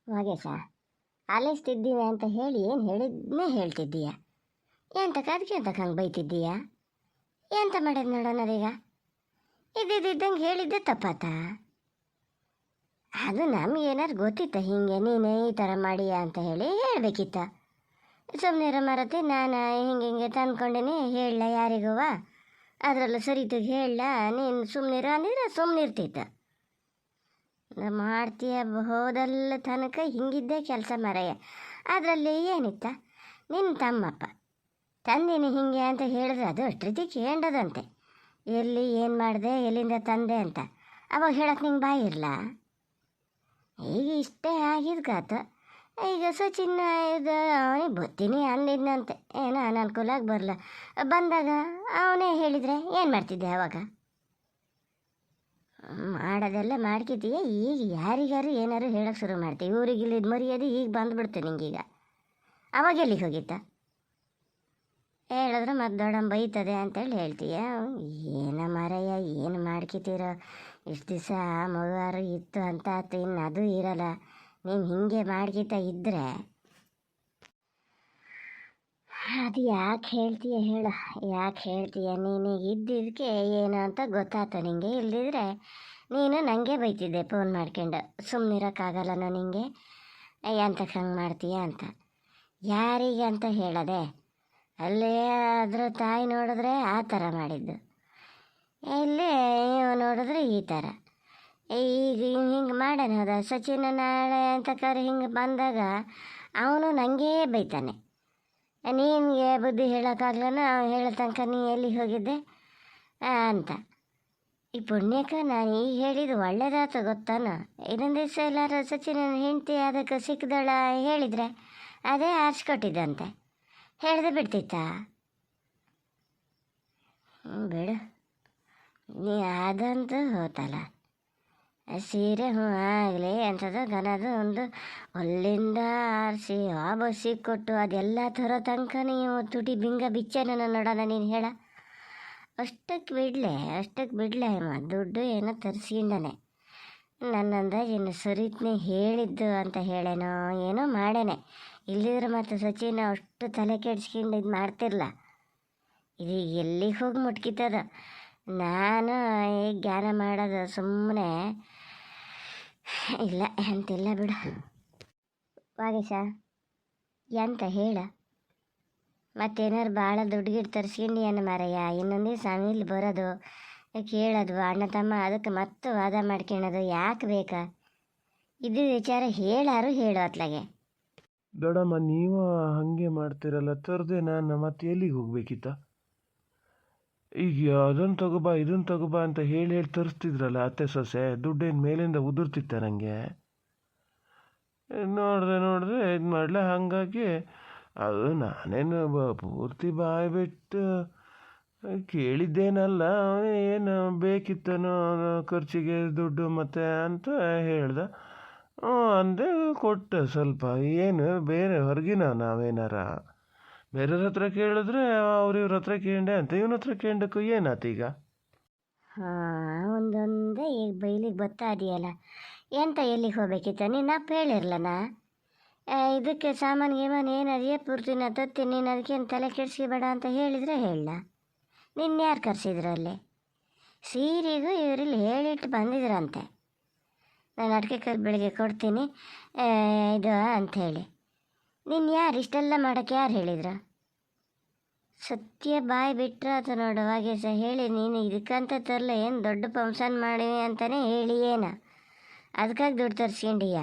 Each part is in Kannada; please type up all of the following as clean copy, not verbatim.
ನಾಗೇಶ, ಆಲೈಸ್ತಿದ್ದೀವಿ ಅಂತ ಹೇಳಿ ಏನು ಹೇಳಿದ್ನೇ ಹೇಳ್ತಿದ್ದೀಯ. ಎಂತಕ್ಕೆ ಅದಕ್ಕೆ ಎಂತಕ್ಕೆ ಹಂಗೆ ಬೈತಿದ್ದೀಯ? ಎಂತ ಮಾಡೋದು ನೋಡೋಣದೀಗ? ಇದ್ದಿದ್ದಂಗೆ ಹೇಳಿದ್ದೆ ತಪ್ಪಾತ? ಅದು ನಮ್ಗೆ ಏನಾರು ಗೊತ್ತಿತ್ತ ಹಿಂಗೆ ನೀನೇ ಈ ಥರ ಮಾಡಿಯ ಅಂತ ಹೇಳಿ ಹೇಳಬೇಕಿತ್ತ. ಸುಮ್ಮನೆ ಮರತಿ ನಾನು ಹಿಂಗೆ ತಂದ್ಕೊಂಡೇನಿ ಹೇಳಲ್ಲ ಯಾರಿಗೂವ, ಅದರಲ್ಲೂ ಸರಿತು ಹೇಳಲ್ಲ, ನೀನು ಸುಮ್ಮನಿರ ಅಂದಿದ್ರೆ ಸುಮ್ಮನಿರ್ತಿತ್ತ. ಮಾಡ್ತೀಯ ಹೋದಲ್ಲ ತನಕ ಹಿಂಗಿದ್ದೇ ಕೆಲಸ ಮರೆಯ. ಅದರಲ್ಲಿ ಏನಿತ್ತ? ನಿನ್ನ ತಮ್ಮಪ್ಪ ತಂದಿನಿ ಹಿಂಗೆ ಅಂತ ಹೇಳಿದ್ರೆ ಅದು ಅಷ್ಟು ರೀತಿ ಕೇಳದಂತೆ. ಎಲ್ಲಿ ಏನು ಮಾಡಿದೆ, ಎಲ್ಲಿಂದ ತಂದೆ ಅಂತ ಅವಾಗ ಹೇಳಕ್ಕೆ ನಿಂಗೆ ಬಾಯಿ ಇರಲ್ಲ. ಈಗ ಇಷ್ಟೇ ಆಗಿದ್ಗಾತ. ಈಗ ಸಚಿನ್ ಇದು ಅವನಿಗೆ ಬತ್ತೀನಿ ಅಂದಿದ್ನಂತೆ, ಏನೋ ಅನನುಕೂಲಾಗಿ ಬರಲ್ಲ. ಬಂದಾಗ ಅವನೇ ಹೇಳಿದರೆ ಏನು ಮಾಡ್ತಿದ್ದೆ ಅವಾಗ? ಮಾಡೋದೆಲ್ಲ ಮಾಡ್ಕಿದ್ದೀಯ. ಈಗ ಯಾರಿಗಾರು ಏನಾರು ಹೇಳೋಕ್ಕೆ ಶುರು ಮಾಡ್ತೀವಿ. ಊರಿಗೆ ಇಲ್ಲಿದ್ದು ಮರ್ಯಾದೆ ಈಗ ಬಂದುಬಿಡ್ತು ನಿಂಗೀಗ. ಅವಾಗ ಎಲ್ಲಿಗೆ ಹೋಗಿತ್ತ? ಹೇಳಿದ್ರೆ ಮತ್ತೆ ದೊಡ್ಡಮ್ಮ ಬೈತದೆ ಅಂತೇಳಿ ಹೇಳ್ತೀಯ. ಏನ ಮಾರಯ್ಯ, ಏನು ಮಾಡ್ಕಿತೀರೋ? ಇಷ್ಟು ದಿವಸ ಮಗುವಾರು ಇತ್ತು ಅಂತ ಆತು, ಇನ್ನು ಅದು ಇರಲ್ಲ. ನೀನು ಹಿಂಗೆ ಮಾಡ್ಕಿತ ಇದ್ದರೆ ಅದು ಯಾಕೆ ಹೇಳ್ತೀಯ ಹೇಳು? ಯಾಕೆ ಹೇಳ್ತೀಯ? ನೀನು ಇದ್ದಿದ್ದಕ್ಕೆ ಏನು ಅಂತ ಗೊತ್ತಾಯ್ತು ನಿನಗೆ. ಇಲ್ದಿದ್ರೆ ನೀನು ನನಗೆ ಬೈತಿದ್ದೆ ಫೋನ್ ಮಾಡ್ಕೊಂಡು. ಸುಮ್ಮನಿರೋಕ್ಕಾಗಲ್ಲನೋ ನಿನಗೆ? ಎಂತಕ್ಕೆ ಹಂಗೆ ಮಾಡ್ತೀಯ ಅಂತ. ಯಾರಿಗೆ ಅಂತ ಹೇಳದೆ? ಅಲ್ಲೇ ಅದ್ರ ತಾಯಿ ನೋಡಿದ್ರೆ ಆ ಥರ ಮಾಡಿದ್ದು, ಇಲ್ಲೇ ನೋಡಿದ್ರೆ ಈ ಥರ. ಈಗ ಹಿಂಗೆ ಮಾಡೋಣ ಹೌದಾ? ಸಚಿನ ನಾಳೆ ಅಂತ ಕರೆ ಹಿಂಗೆ ಬಂದಾಗ ಅವನು ನನಗೇ ಬೈತಾನೆ. ನಿನಗೆ ಬುದ್ಧಿ ಹೇಳೋಕ್ಕಾಗ್ಲನ? ಹೇಳೋ ತನಕ ನೀ ಎಲ್ಲಿಗೆ ಹೋಗಿದ್ದೆ ಅಂತ. ಈ ಪುಣ್ಯಕ್ಕೆ ನಾನು ಈಗ ಹೇಳಿದ್ದು ಒಳ್ಳೇದಾಯ್ತು ಗೊತ್ತಾನ. ಇನ್ನೊಂದು ದಿವಸ ಎಲ್ಲಾರು ಸಚಿನ ಹೆಂಡತಿ ಅದಕ್ಕೆ ಸಿಕ್ಕದಳ ಹೇಳಿದರೆ ಅದೇ ಆರಿಸ್ಕೊಟ್ಟಿದ್ದಂತೆ. ಹೇಳ್ದೆ ಬಿಡ್ತಿತ್ತಾ? ಬಿಡು, ನೀ ಅದಂತೂ ಹೋತಲ್ಲ. ಸೀರೆ ಆಗಲಿ ಎಂಥದ್ದು ಗನದು ಒಂದು ಅಲ್ಲಿಂದ ಆರಿಸಿ ಆ ಬಸ್ಸಿಗೆ ಕೊಟ್ಟು ಅದೆಲ್ಲ ಥರ ತನಕ ನೀವು ತುಟಿ ಬಿಂಗ ಬಿಚ್ಚೇನ ನೋಡೋಣ. ನೀನು ಹೇಳ ಅಷ್ಟಕ್ಕೆ ಬಿಡಲೆ ದುಡ್ಡು ಏನೋ ತರಿಸ್ಕೊಂಡನೆ. ನನ್ನ ಅಂದಾಜು ಇನ್ನು ಸರಿತ್ನೇ ಹೇಳಿದ್ದು ಅಂತ ಹೇಳೇನೋ ಏನೋ ಮಾಡೇನೆ. ಇಲ್ಲಿದ್ರೆ ಮತ್ತು ಸಚಿನ ಅಷ್ಟು ತಲೆ ಕೆಡ್ಸ್ಕೊಂಡು ಇದು ಮಾಡ್ತಿರಲ್ಲ. ಇದು ಎಲ್ಲಿಗೆ ಹೋಗಿ ಮುಟ್ಕಿತದ? ನಾನು ಈಗ ಜ್ಞಾನ ಮಾಡೋದು ಸುಮ್ಮನೆ ಇಲ್ಲ ಅಂತಿಲ್ಲ ಬಿಡು. ವಾಗೇಶ, ಎಂತ ಹೇಳ? ಮತ್ತೇನಾರು ಭಾಳ ದುಡ್ಡು ಗಿಡ್ಡು ತರಿಸ್ಕೊಂಡು ಏನು ಮಾರಯ್ಯ? ಇನ್ನೊಂದು ದಿವಸ ಇಲ್ಲಿ ಬರೋದು ಕೇಳೋದು ಅಣ್ಣ ತಮ್ಮ, ಅದಕ್ಕೆ ಮತ್ತೆ ವಾದ ಮಾಡ್ಕೊಳ್ಳೋದು ಯಾಕೆ ಬೇಕಾ? ಇದು ವಿಚಾರ ಹೇಳಾರು ಹೇಳು ಅತ್ಲಾಗೆ. ದೊಡ್ಡಮ್ಮ, ನೀವು ಹಾಗೆ ಮಾಡ್ತಿರಲ್ಲ, ತರದೆ ನಾನು ಮತ್ತೆ ಎಲ್ಲಿಗೆ ಹೋಗ್ಬೇಕಿತ್ತ? ಈಗ ಅದನ್ನು ತಗೋಬಾ ಇದನ್ನು ತಗೋಬಾ ಅಂತ ಹೇಳಿ ತರಿಸ್ತಿದ್ರಲ್ಲ ಅತ್ತೆ ಸೊಸೆ. ದುಡ್ಡೇನು ಮೇಲಿಂದ ಉದುರ್ತಿತ್ತ ನನಗೆ? ನೋಡಿದ್ರೆ ಇದು ಮಾಡಲ. ಹಾಗಾಗಿ ಅದು ನಾನೇನು ಪೂರ್ತಿ ಬಾಯಿ ಬಿಟ್ಟು ಕೇಳಿದ್ದೇನಲ್ಲ. ಏನು ಬೇಕಿತ್ತನೋ ಖರ್ಚಿಗೆ ದುಡ್ಡು ಮತ್ತೆ ಅಂತ ಹೇಳ್ದ. ಅಂದೆ ಕೊಟ್ಟೆ ಸ್ವಲ್ಪ. ಏನು ಬೇರೆ ಹೊರಗಿನ ನಾವೇನಾರ ಬೇರೆಯವ್ರ ಹತ್ರ ಕೇಳಿದ್ರೆ ಇವ್ರ ಹತ್ರ ಕೇಂಡೆ ಅಂತ, ಇವನ ಹತ್ರ ಕೇಂಡಕ್ಕೂ ಏನಾಯ್ತು ಈಗ? ಒಂದೊಂದೇ ಈಗ ಬೈಲಿಗೆ ಬರ್ತಾ ಇದೆಯಲ್ಲ. ಎಂತ ಎಲ್ಲಿಗೆ ಹೋಗ್ಬೇಕಿತ್ತ? ನಿನ್ನ ಅಪ್ಪ ಹೇಳಿರ್ಲನ ಇದಕ್ಕೆ ಸಾಮಾನು ಗೀಮಾನು ಏನದೆಯೇ ಪೂರ್ತಿನ ತತ್ತಿ, ನೀನು ಅದಕ್ಕೇನು ತಲೆ ಕೆಡಿಸ್ಕೋಬೇಡ ಅಂತ ಹೇಳಿದರೆ ಹೇಳಲ್ಲ. ನಿನ್ನ ಯಾರು ಕರೆಸಿದ್ರಲ್ಲಿ? ಸೀರೆಗೂ ಇವರಲ್ಲಿ ಹೇಳಿಟ್ಟು ಬಂದಿದ್ರಂತೆ, ನಾನು ಅಡಿಕೆ ಕಲ್ ಬೆಳಿಗ್ಗೆ ಕೊಡ್ತೀನಿ ಇದು ಅಂಥೇಳಿ. ನಿನ್ನ ಯಾರು ಇಷ್ಟೆಲ್ಲ ಮಾಡೋಕ್ಕೆ ಯಾರು ಹೇಳಿದ್ರು? ಸತ್ಯ ಬಾಯಿ ಬಿಟ್ಟರೆ ಅದು ನೋಡುವಾಗೆ ಹೇಳಿ ನೀನು ಇದಕ್ಕಂತ ತರಲ್ಲ, ಏನು ದೊಡ್ಡ ಫಂಕ್ಷನ್ ಮಾಡಿವಿ ಅಂತಲೇ ಹೇಳಿ ಏನ ಅದಕ್ಕಾಗಿ ದುಡ್ಡು ತರಿಸ್ಕೊಂಡೀಯ.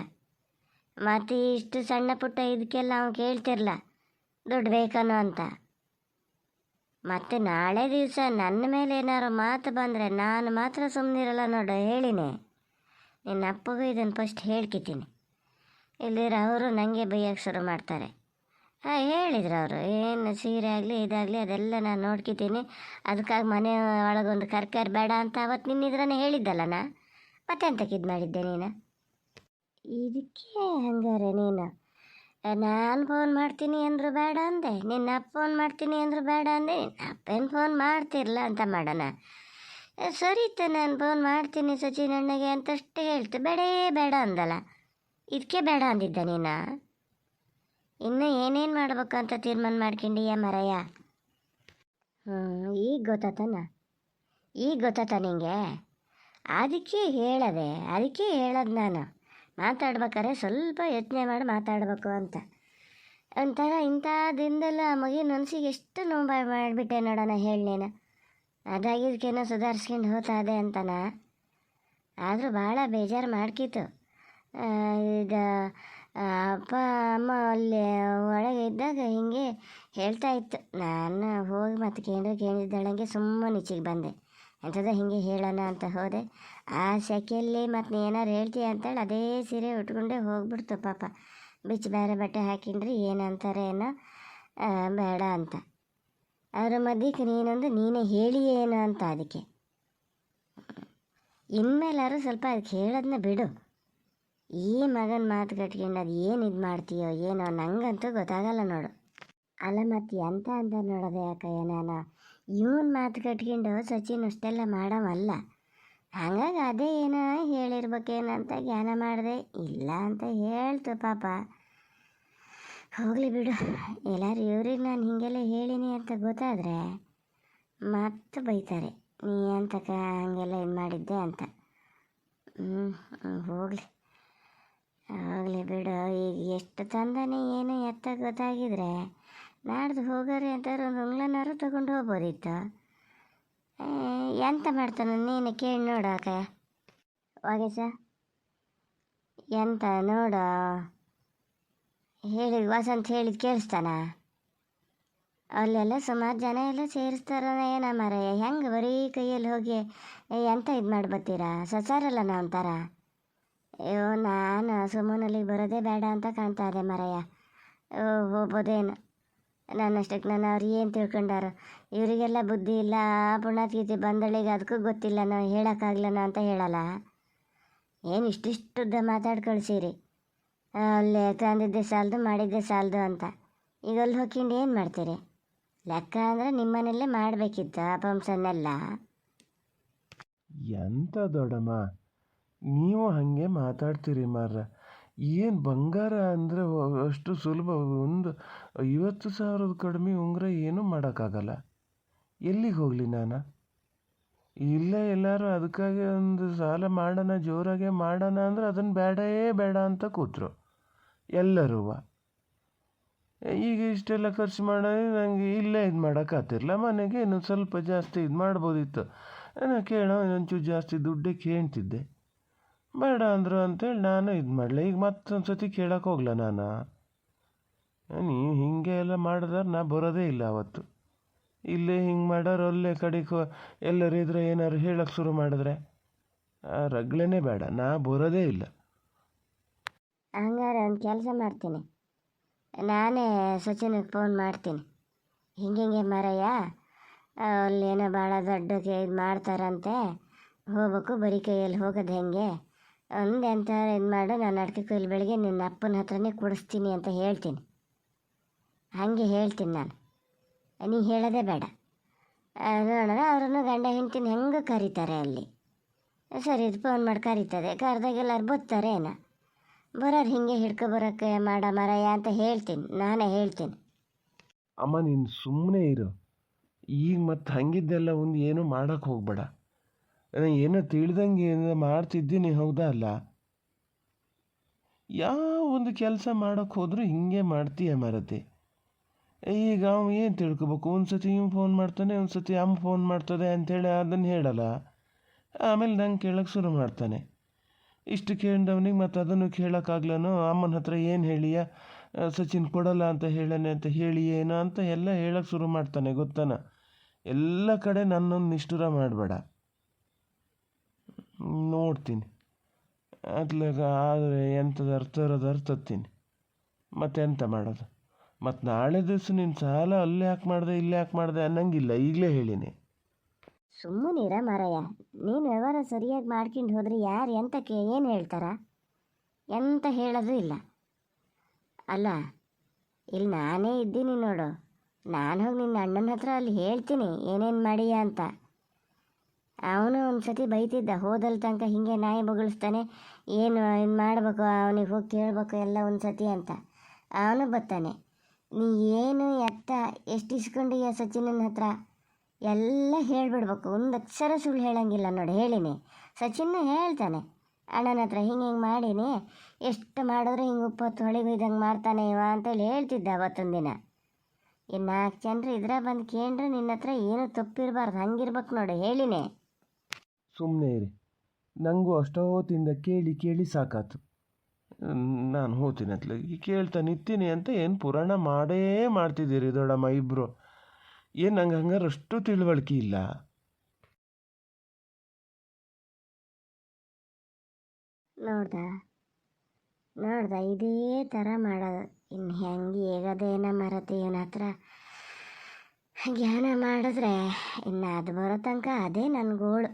ಮತ್ತು ಇಷ್ಟು ಸಣ್ಣ ಪುಟ್ಟ ಇದಕ್ಕೆಲ್ಲ ಅವ್ನು ಕೇಳ್ತಿರಲ್ಲ ದುಡ್ಡು ಬೇಕನ್ನೋ ಅಂತ. ಮತ್ತು ನಾಳೆ ದಿವಸ ನನ್ನ ಮೇಲೆ ಏನಾರು ಮಾತು ಬಂದರೆ ನಾನು ಮಾತ್ರ ಸುಮ್ಮನಿರಲ್ಲ ನೋಡು, ಹೇಳಿನೇ. ನಿನ್ನ ಅಪ್ಪಗೂ ಇದನ್ನು ಫಸ್ಟ್ ಹೇಳ್ಕಿತೀನಿ, ಇಲ್ಲಿರೋ ಅವರು ನನಗೆ ಬೈಯೋಕ್ಕೆ ಶುರು ಮಾಡ್ತಾರೆ. ಹೇಳಿದ್ರು ಅವರು, ಏನು ಸೀರೆ ಆಗಲಿ ಇದಾಗಲಿ ಅದೆಲ್ಲ ನಾನು ನೋಡ್ಕಿತೀನಿ, ಅದಕ್ಕಾಗಿ ಮನೆ ಒಳಗೊಂದು ಕರ್ಕರ್ ಬೇಡ ಅಂತ ಅವತ್ತು ನಿನ್ನಿದ್ರೇ ಹೇಳಿದ್ದಲ್ಲ. ಮತ್ತೆಂತಕ್ಕೆ ಇದು ಮಾಡಿದ್ದೆ ನೀನು? ಇದಕ್ಕೆ ಹಂಗಾರೆ ನೀನು ನಾನು ಫೋನ್ ಮಾಡ್ತೀನಿ ಅಂದರು ಬೇಡ ಅಂದೆ, ನಿನ್ನ ಅಪ್ಪ ಫೋನ್ ಮಾಡ್ತೀನಿ ಅಂದರು ಬೇಡ ಅಂದೆ. ನಿನ್ನ ಅಪ್ಪೇನು ಫೋನ್ ಮಾಡ್ತಿರಲ್ಲ ಅಂತ ಮಾಡೋಣ. ಸರಿತ ನಾನು ಫೋನ್ ಮಾಡ್ತೀನಿ ಸಚಿನ್ ಅಣ್ಣಗೆ ಅಂತಷ್ಟೇ ಹೇಳ್ತು, ಬೇಡೇ ಬೇಡ ಅಂದಲ್ಲ. ಇದಕ್ಕೆ ಬೇಡ ಅಂದಿದ್ದ ನೀನು? ಇನ್ನು ಏನೇನು ಮಾಡ್ಬೇಕು ಅಂತ ತೀರ್ಮಾನ ಮಾಡ್ಕೊಂಡಿಯ ಮರಯ್ಯ? ಈಗ ಗೊತ್ತಾತ ನಿಂಗೆ? ಅದಕ್ಕೆ ಹೇಳೋದು ನಾನು, ಮಾತಾಡ್ಬೇಕಾರೆ ಸ್ವಲ್ಪ ಯೋಚನೆ ಮಾಡಿ ಮಾತಾಡಬೇಕು ಅಂತ. ಒಂಥರ ಇಂಥ ದಿನದಲ್ಲ ಆ ಮಗಿನ ಮನಸ್ಸಿಗೆ ಎಷ್ಟು ನೋವು ಮಾಡಿಬಿಟ್ಟೆ ನೋಡೋಣ, ಹೇಳಿ ನೀನು. ಅದಾಗಿದ್ದಕ್ಕೇನೋ ಸುಧಾರಿಸ್ಕೊಂಡು ಹೋಗ್ತಾದೆ ಅಂತನ. ಆದರೂ ಭಾಳ ಬೇಜಾರು ಮಾಡ್ಕಿತ್ತು. ಇದು ಅಪ್ಪ ಅಮ್ಮ ಅಲ್ಲಿ ಒಳಗೆ ಇದ್ದಾಗ ಹಿಂಗೆ ಹೇಳ್ತಾ ಇತ್ತು. ನಾನು ಹೋಗಿ ಮತ್ತೆ ಕೇಳಿದ್ದಾಳಂಗೆ ಸುಮ್ಮನೆ ಈಚೆಗೆ ಬಂದೆ. ಎಂಥದ ಹಿಂಗೆ ಹೇಳೋಣ ಅಂತ ಹೋದೆ. ಆ ಸೆಕೆಯಲ್ಲಿ ಮತ್ತು ನೀ ಏನಾರು ಹೇಳ್ತೀಯ ಅಂತೇಳಿ ಅದೇ ಸೀರೆ ಉಟ್ಕೊಂಡೆ ಹೋಗ್ಬಿಡ್ತು ಪಾಪ. ಬಿಚ್ಚಿ ಬೇರೆ ಬಟ್ಟೆ ಹಾಕಿಂಡ್ರಿ ಏನಂತಾರೆ ಏನೋ ಬೇಡ ಅಂತ. ಅದ್ರ ಮಧ್ಯಕ್ಕೆ ನೀನೇ ಹೇಳಿ ಏನು ಅಂತ. ಅದಕ್ಕೆ ಇನ್ಮೇಲಾದ್ರು ಸ್ವಲ್ಪ ಅದಕ್ಕೆ ಹೇಳೋದನ್ನ ಬಿಡು. ಈ ಮಗನ ಮಾತು ಕಟ್ಕೊಂಡು ಅದು ಏನು ಇದು ಮಾಡ್ತೀಯೋ ಏನೋ ನಂಗಂತೂ ಗೊತ್ತಾಗಲ್ಲ ನೋಡು. ಅಲ್ಲ ಮತ್ತು ಎಂತ ಅಂತ ನೋಡೋದೆ ಯಾಕಯ್ಯ, ನಾನು ಇವನ್ ಮಾತು ಕಟ್ಕೊಂಡು ಸಚಿನ್ ಅಷ್ಟೆಲ್ಲ ಮಾಡವಲ್ಲ. ಹಾಗಾಗಿ ಅದೇ ಏನೋ ಹೇಳಿರ್ಬೇಕೇನಂತ ಜ್ಞಾನ ಮಾಡಿದೆ. ಇಲ್ಲ ಅಂತ ಹೇಳ್ತು ಪಾಪ. ಹೋಗಲಿ ಬಿಡು. ಎಲ್ಲರೂ ಇವ್ರಿಗೆ ನಾನು ಹೀಗೆಲ್ಲ ಹೇಳಿನಿ ಅಂತ ಗೊತ್ತಾದರೆ ಮತ್ತೆ ಬೈತಾರೆ, ನೀ ಅಂತಕ ಹಂಗೆಲ್ಲ ಇದು ಮಾಡಿದ್ದೆ ಅಂತ. ಹೋಗಲಿ ಬಿಡು. ಈಗ ಎಷ್ಟು ತಂದಾನೆ ಏನು ಎತ್ತ ಗೊತ್ತಾಗಿದ್ರೆ ನಾಡ್ದು ಹೋಗೋರಿ ಅಂತಾರೆ ಒಂದು ಉಂಗ್ಲನಾರು ತೊಗೊಂಡು ಹೋಗ್ಬೋದಿತ್ತು. ಎಂತ ಮಾಡ್ತಾನೆ ನೀನು ಕೇಳಿ ನೋಡೋಕ ವಾಗೇಶ, ಎಂತ ನೋಡು ಹೇಳಿ ವಸಂತ ಹೇಳಿದ್ ಕೇಳಿಸ್ತಾನ? ಅಲ್ಲೆಲ್ಲ ಸುಮಾರು ಜನ ಎಲ್ಲ ಸೇರಿಸ್ತಾರ ಏನ ಮಾರಯ್ಯ. ಹೆಂಗೆ ಬರೀ ಕೈಯಲ್ಲಿ ಹೋಗಿ ಎಂತ ಇದು ಮಾಡ್ಬತ್ತೀರಾ? ಸಚಾರಲ್ಲ ನಾವು ಅಂತಾರ. ಅಯ್ಯೋ ನಾನು ಸುಮ್ಮನಲ್ಲಿಗೆ ಬರೋದೇ ಬೇಡ ಅಂತ ಕಾಣ್ತಾ ಇದೆ ಮಾರಯ್ಯ. ಹೋಗ್ಬೋದೇನು ನನ್ನಷ್ಟಕ್ಕೆ. ನಾನು ಅವ್ರು ಏನು ತಿಳ್ಕೊಂಡಾರ? ಇವರಿಗೆಲ್ಲ ಬುದ್ಧಿ ಇಲ್ಲ. ಪುಣ್ಯಾತ್ಗೀತೆ ಬಂದಳಿಗೆ ಅದಕ್ಕೂ ಗೊತ್ತಿಲ್ಲ, ನಾವು ಹೇಳೋಕ್ಕಾಗ್ಲನ ಅಂತ ಹೇಳಲ್ಲ. ಏನು ಇಷ್ಟಿಷ್ಟುದ್ದ ಮಾತಾಡಿ ಕಳಿಸಿರಿ. ಅಲ್ಲೇ ತಂದಿದ್ದೆ ಸಾಲದು ಮಾಡಿದ್ದೆ ಸಾಲದು ಅಂತ. ಈಗ ಅಲ್ಲಿ ಹೋಗ್ಕೊಂಡು ಏನು ಮಾಡ್ತೀರಿ? ಲೆಕ್ಕ ಅಂದರೆ ನಿಮ್ಮನೆಯಲ್ಲೇ ಮಾಡಬೇಕಿತ್ತು ಫಂಕ್ಷನ್ನೆಲ್ಲ. ಎಂತ ದೊಡ್ಡಮ್ಮ ನೀವು ಹಾಗೆ ಮಾತಾಡ್ತೀರಿ ಮಾರ್ರ. ಏನು ಬಂಗಾರ ಅಂದರೆ ಅಷ್ಟು ಸುಲಭ? ಒಂದು 50,000 ಕಡಿಮೆ ಉಂಗುರ ಏನೂ ಮಾಡೋಕ್ಕಾಗಲ್ಲ. ಎಲ್ಲಿಗೆ ಹೋಗಲಿ ನಾನು? ಇಲ್ಲೇ ಎಲ್ಲರೂ ಅದಕ್ಕಾಗಿ ಒಂದು ಸಾಲ ಮಾಡೋಣ, ಜೋರಾಗೆ ಮಾಡೋಣ ಅಂದ್ರೆ ಅದನ್ನು ಬೇಡ ಅಂತ ಕೂತರು ಎಲ್ಲರೂ. ಈಗ ಇಷ್ಟೆಲ್ಲ ಖರ್ಚು ಮಾಡೋದು ನನಗೆ ಇಲ್ಲೇ ಇದು ಮಾಡೋಕ್ಕಾಗ್ತಿರಲ್ಲ. ಮನೆಗೆ ಇನ್ನೊಂದು ಸ್ವಲ್ಪ ಜಾಸ್ತಿ ಇದು ಮಾಡ್ಬೋದಿತ್ತು. ನಾನು ಇನ್ನೊಂಚೂರು ಜಾಸ್ತಿ ದುಡ್ಡೇ ಕೇಳ್ತಿದ್ದೆ. ಬೇಡ ಅಂದರು ಅಂತೇಳಿ ನಾನು ಇದು ಮಾಡಲ. ಈಗ ಮತ್ತೊಂದು ಸತಿ ಕೇಳೋಕೆ ಹೋಗ್ಲ ನಾನು? ನೀವು ಹಿಂಗೆ ಎಲ್ಲ ಮಾಡಿದ್ರೆ ನಾ ಬರೋದೇ ಇಲ್ಲ ಅವತ್ತು. ಇಲ್ಲೇ ಹಿಂಗೆ ಮಾಡೋರು ಅಲ್ಲೇ ಕಡೆಗೆ ಎಲ್ಲರೂ ಇದ್ರೆ ಏನಾರು ಹೇಳೋಕ್ಕೆ ಶುರು ಮಾಡಿದ್ರೆ ರಗ್ಲೇನೇ ಬೇಡ, ನಾ ಬರೋದೇ ಇಲ್ಲ. ಹಂಗಾರೆ ಒಂದು ಕೆಲಸ ಮಾಡ್ತೀನಿ, ನಾನೇ ಸಚಿನಿಗೆ ಫೋನ್ ಮಾಡ್ತೀನಿ. ಹಿಂಗೆ ಮರಯ್ಯ ಅಲ್ಲೇನೋ ಭಾಳ ದೊಡ್ಡಕ್ಕೆ ಇದು ಮಾಡ್ತಾರಂತೆ, ಹೋಗ್ಬೇಕು, ಬರೀ ಕೈಯಲ್ಲಿ ಹೋಗೋದು ಹೆಂಗೆ, ಒಂದು ಎಂಥ ಇದು ಮಾಡು, ನಾನು ಅಡಿಕೆ ಕೈಲಿ ಬೆಳಗ್ಗೆ ನಿನ್ನ ಅಪ್ಪನ ಹತ್ರನೇ ಕೊಡಿಸ್ತೀನಿ ಅಂತ ಹೇಳ್ತೀನಿ. ಹಾಗೆ ಹೇಳ್ತೀನಿ ನಾನು, ನೀ ಹೇಳೋದೇ ಬೇಡ. ನೋಡೋಣ ಅವ್ರನ್ನು ಗಂಡ ಹೆಂಡ್ತಿನ ಹೆಂಗೆ ಕರೀತಾರೆ ಅಲ್ಲಿ. ಸರಿ, ಇದು ಫೋನ್ ಮಾಡಿ ಕರೀತದೆ, ಕರೆದಾಗ ಎಲ್ಲರೂ ಬರ್ತಾರೆ ಏನೋ. ಬರೋರು ಹಿಂಗೆ ಹಿಡ್ಕೊಬರೋಕ್ಕೆ ಮಾಡ ಮರಯ್ಯ ಅಂತ ಹೇಳ್ತೀನಿ, ನಾನೇ ಹೇಳ್ತೀನಿ. ಅಮ್ಮ ನೀನು ಸುಮ್ಮನೆ ಇರು. ಈಗ ಮತ್ತೆ ಹಂಗಿದ್ದೆಲ್ಲ ಒಂದು ಏನೂ ಮಾಡೋಕ್ಕೆ ಹೋಗ್ಬೇಡ. ನಾನು ಏನೋ ತಿಳಿದಂಗೆ ಏನೋ ಮಾಡ್ತಿದ್ದೀನಿ, ಹೌದಾ ಅಲ್ಲ? ಯಾವ ಒಂದು ಕೆಲಸ ಮಾಡೋಕ್ಕೆ ಹೋದರೂ ಹಿಂಗೆ ಮಾಡ್ತೀಯ ಮರತೆ. ಈಗ ಅವ್ನು ಏನು ತಿಳ್ಕೊಬೇಕು? ಒಂದು ಸತಿ ಇವ್ನು ಫೋನ್ ಮಾಡ್ತಾನೆ, ಒಂದು ಸತಿ ಅಮ್ಮ ಫೋನ್ ಮಾಡ್ತದೆ ಅಂಥೇಳಿ ಅದನ್ನು ಹೇಳಲ್ಲ. ಆಮೇಲೆ ನಂಗೆ ಕೇಳೋಕ್ಕೆ ಶುರು ಮಾಡ್ತಾನೆ. ಇಷ್ಟು ಕೇಳಿದವನಿಗೆ ಮತ್ತು ಅದನ್ನು ಕೇಳೋಕ್ಕಾಗ್ಲನೋ? ಅಮ್ಮನ ಹತ್ರ ಏನು ಹೇಳಿಯ, ಸಚಿನ್ ಕೊಡಲ್ಲ ಅಂತ ಹೇಳನೆ ಅಂತ ಹೇಳಿ ಏನೋ ಅಂತ ಎಲ್ಲ ಹೇಳೋಕ್ಕೆ ಶುರು ಮಾಡ್ತಾನೆ, ಗೊತ್ತಾನ? ಎಲ್ಲ ಕಡೆ ನನ್ನೊಂದು ನಿಷ್ಠುರ ಮಾಡಬೇಡ. ನೋಡ್ತೀನಿ ಅತ್ಲಾಗ ಆದರೆ ಎಂಥದ್ದು ಅರ್ಥ ಇರೋದು ಅರ್ಥತ್ತೀನಿ. ಮತ್ತೆಂತ ಮಾಡೋದು? ಮತ್ತು ನಾಳೆ ದಿವಸ ನಿನ್ನ ಸಾಲ ಅಲ್ಲೇ ಯಾಕೆ ಮಾಡಿದೆ ಇಲ್ಲೇ ಯಾಕೆ ಮಾಡಿದೆ ಅನ್ನಂಗಿಲ್ಲ, ಈಗಲೇ ಹೇಳಿನಿ. ಸುಮ್ಮನಿರ ಮಾರಯ್ಯ, ನೀನು ವ್ಯವಹಾರ ಸರಿಯಾಗಿ ಮಾಡ್ಕೊಂಡು ಹೋದ್ರೆ ಯಾರು ಎಂತಕ್ಕೆ ಏನು ಹೇಳ್ತಾರ? ಎಂತ ಹೇಳೋದು ಇಲ್ಲ. ಅಲ್ಲ, ಇಲ್ಲಿ ನಾನೇ ಇದ್ದೀನಿ ನೋಡು, ನಾನು ಹೋಗಿ ನಿನ್ನ ಅಣ್ಣನ ಹತ್ರ ಅಲ್ಲಿ ಹೇಳ್ತೀನಿ ಏನೇನು ಮಾಡಿಯ ಅಂತ. ಅವನು ಒಂದು ಸತಿ ಬೈತಿದ್ದ, ಹೋದಲ್ ತನಕ ಹೀಗೆ ನಾಯಿ ಬೊಗಳಿಸ್ತಾನೆ, ಏನು ಇದು ಮಾಡಬೇಕು ಅವನಿಗೆ ಹೋಗಿ ಕೇಳಬೇಕು ಎಲ್ಲ ಒಂದು ಸತಿ ಅಂತ. ಅವನು ಬರ್ತಾನೆ, ನೀ ಏನು ಎತ್ತ ಎಷ್ಟು ಇಸ್ಕೊಂಡಿಯ ಸಚಿನನ ಹತ್ರ ಎಲ್ಲ ಹೇಳಿಬಿಡ್ಬೇಕು, ಒಂದು ಅಕ್ಷರ ಸುಳ್ಳು ಹೇಳಂಗಿಲ್ಲ ನೋಡಿ. ಹೇಳಿನಿ, ಸಚಿನ್ನ ಹೇಳ್ತಾನೆ ಅಣ್ಣನ ಹತ್ರ ಹಿಂಗೆ ಮಾಡೀನಿ, ಎಷ್ಟು ಮಾಡಿದ್ರೆ ಹಿಂಗೆ ಉಪ್ಪತ್ತು ಹೊಳಿಗೆ ಇದ್ದಂಗೆ ಮಾಡ್ತಾನೆ ಇವ ಅಂತೇಳಿ ಹೇಳ್ತಿದ್ದ ಅವತ್ತೊಂದು ದಿನ. ಇನ್ನು 4 ಜನರು ಇದ್ರ ಬಂದು ಕೇಂಡ್ರೆ ನಿನ್ನ ಹತ್ರ ಏನು ತಪ್ಪಿರಬಾರ್ದು, ಹಂಗಿರ್ಬೇಕು ನೋಡಿ. ಹೇಳಿನೇ. ಸುಮ್ಮನೆ ಇರಿ, ನನಗೂ ಅಷ್ಟೊತ್ತಿಂದ ಕೇಳಿ ಕೇಳಿ ಸಾಕಾತು. ನಾನು ಹೋಗ್ತೀನಿ ಅತ್ಲಾಗಿ ಕೇಳ್ತಾ ನಿಂತೀನಿ ಅಂತ ಏನು ಪುರಾಣ ಮಾಡೇ ಮಾಡ್ತಿದ್ದೀರಿ ದೊಡ್ಡಮ್ಮ ಇಬ್ಬರು. ಏನು ನಂಗೆ ಹಂಗಾರೆ ಅಷ್ಟು ತಿಳುವಳಿಕೆ ಇಲ್ಲ. ನೋಡ್ದ ಇದೇ ಥರ ಮಾಡೋದು. ಇನ್ನು ಹೆಂಗೆ ಹೇಗದೇನ ಮರತಿ ಇವನ ಹತ್ರ ಜ್ಞಾನ ಮಾಡಿದ್ರೆ ಇನ್ನು ಅದು ಬರೋ ತನಕ ಅದೇ ನನ್ನ ಗೋಳು.